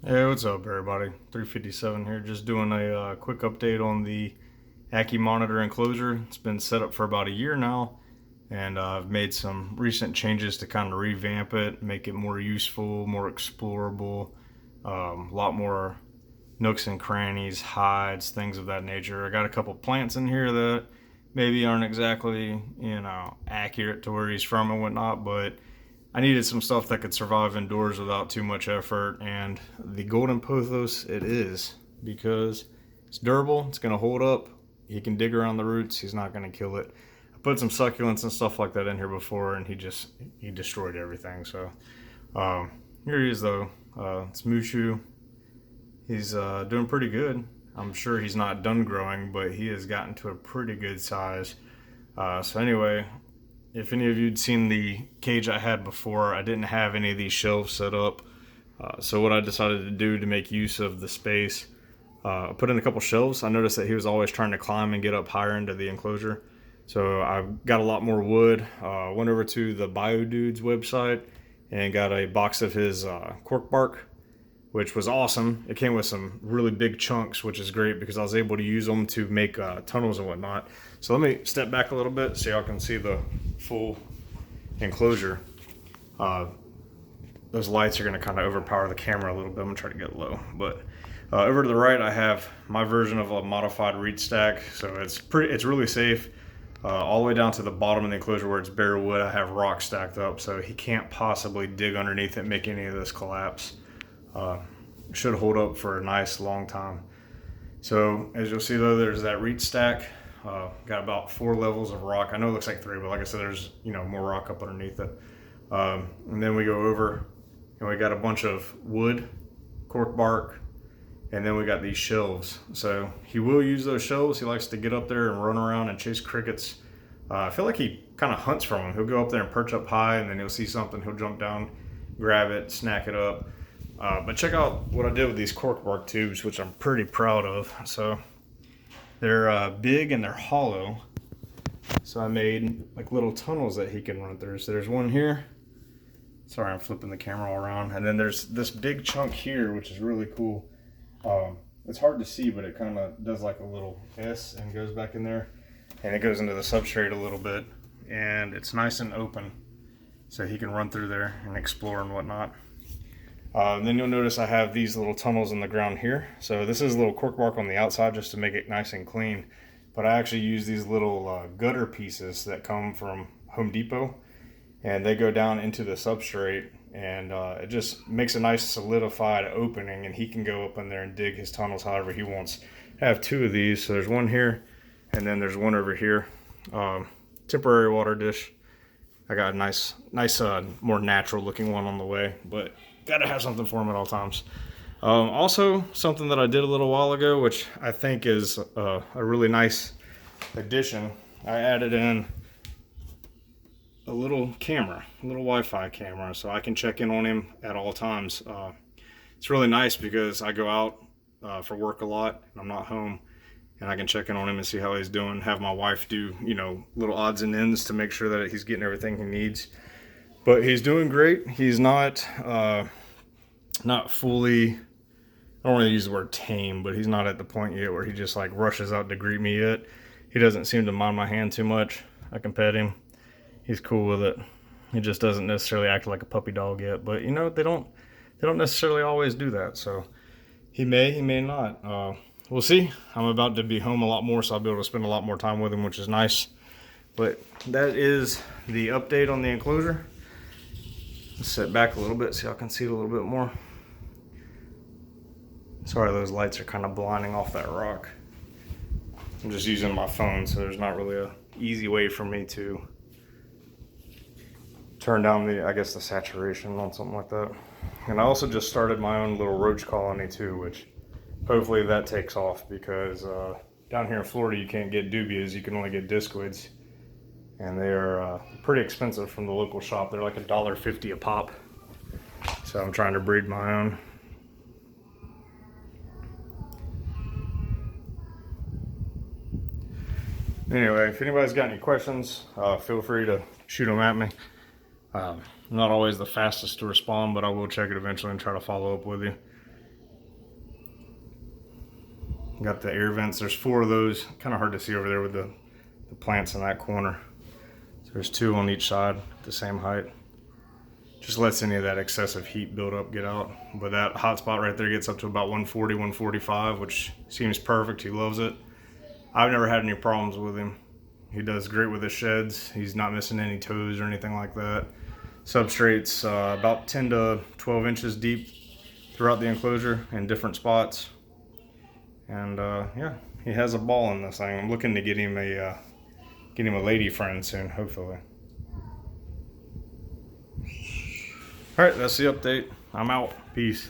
Hey, what's up, everybody? 357 here, just doing a quick update on the Ackie monitor enclosure. It's been set up for about a year now, and I've made some recent changes to kind of revamp it, make it more useful, more explorable, a lot more nooks and crannies, hides, things of that nature. I got a couple plants in here that maybe aren't exactly, accurate to where he's from and whatnot, but I needed some stuff that could survive indoors without too much effort, and the golden pothos it is, because it's durable, it's going to hold up, he can dig around the roots, he's not going to kill it. I put some succulents and stuff like that in here before, and he destroyed everything. So here he is though. It's Mushu. He's doing pretty good. I'm sure he's not done growing, but he has gotten to a pretty good size. So anyway, if any of you'd seen the cage I had before, I didn't have any of these shelves set up. So what I decided to do to make use of the space, I put in a couple shelves. I noticed that he was always trying to climb and get up higher into the enclosure. So I got a lot more wood. Went over to the BioDude's website and got a box of his cork bark, which was awesome. It came with some really big chunks, which is great because I was able to use them to make tunnels and whatnot. So let me step back a little bit so y'all can see the full enclosure. Those lights are going to kind of overpower the camera a little bit. I'm going to try to get low. But over to the right, I have my version of a modified reed stack. So it's really safe. All the way down to the bottom of the enclosure where it's bare wood, I have rock stacked up. So he can't possibly dig underneath it and make any of this collapse. Should hold up for a nice long time. So as you'll see though, there's that reed stack. Got about 4 levels of rock. I know it looks like 3, but like I said, there's more rock up underneath it. And then we go over and we got a bunch of wood, cork bark, and then we got these shelves. So he will use those shelves. He likes to get up there and run around and chase crickets. I feel like he kind of hunts from them. He'll go up there and perch up high, and then he'll see something, he'll jump down, grab it, snack it up. But check out what I did with these cork bark tubes, which I'm pretty proud of. So they're big and they're hollow. So I made like little tunnels that he can run through. So there's one here. Sorry, I'm flipping the camera all around. And then there's this big chunk here, which is really cool. It's hard to see, but it kind of does like a little S and goes back in there. And it goes into the substrate a little bit. And it's nice and open. So he can run through there and explore and whatnot. Then you'll notice I have these little tunnels in the ground here. So this is a little cork bark on the outside just to make it nice and clean. But I actually use these little gutter pieces that come from Home Depot. And they go down into the substrate. And it just makes a nice solidified opening. And he can go up in there and dig his tunnels however he wants. I have 2 of these. So there's one here. And then there's one over here. Temporary water dish. I got a nice, more natural looking one on the way. But gotta have something for him at all times. Also, something that I did a little while ago, which I think is a really nice addition. I added in a little camera, a little Wi-Fi camera, so I can check in on him at all times. It's really nice because I go out for work a lot and I'm not home, and I can check in on him and see how he's doing. Have my wife do, little odds and ends to make sure that he's getting everything he needs. But he's doing great. He's not fully, I don't want to use the word tame, but he's not at the point yet where he just like rushes out to greet me yet. He doesn't seem to mind my hand too much. I can pet him. He's cool with it. He just doesn't necessarily act like a puppy dog yet. But they don't necessarily always do that. So he may not. We'll see. I'm about to be home a lot more, so I'll be able to spend a lot more time with him, which is nice. But that is the update on the enclosure. Let's sit back a little bit so y'all can see it a little bit more. Sorry, those lights are kind of blinding off that rock. I'm just using my phone, so there's not really a easy way for me to turn down the saturation on something like that. And I also just started my own little roach colony too, which hopefully that takes off, because down here in Florida you can't get dubias, you can only get discoids. And they are pretty expensive from the local shop. They're like $1.50 a pop. So I'm trying to breed my own. Anyway, if anybody's got any questions, feel free to shoot them at me. I'm not always the fastest to respond, but I will check it eventually and try to follow up with you. Got the air vents. There's 4 of those. Kind of hard to see over there with the plants in that corner. So there's 2 on each side at the same height. Just lets any of that excessive heat build up get out. But that hot spot right there gets up to about 140, 145, which seems perfect. He loves it. I've never had any problems with him. He does great with his sheds. He's not missing any toes or anything like that. Substrate's about 10 to 12 inches deep throughout the enclosure in different spots. And yeah, he has a ball in this thing. I'm looking to get him a lady friend soon, hopefully. All right, that's the update. I'm out. Peace.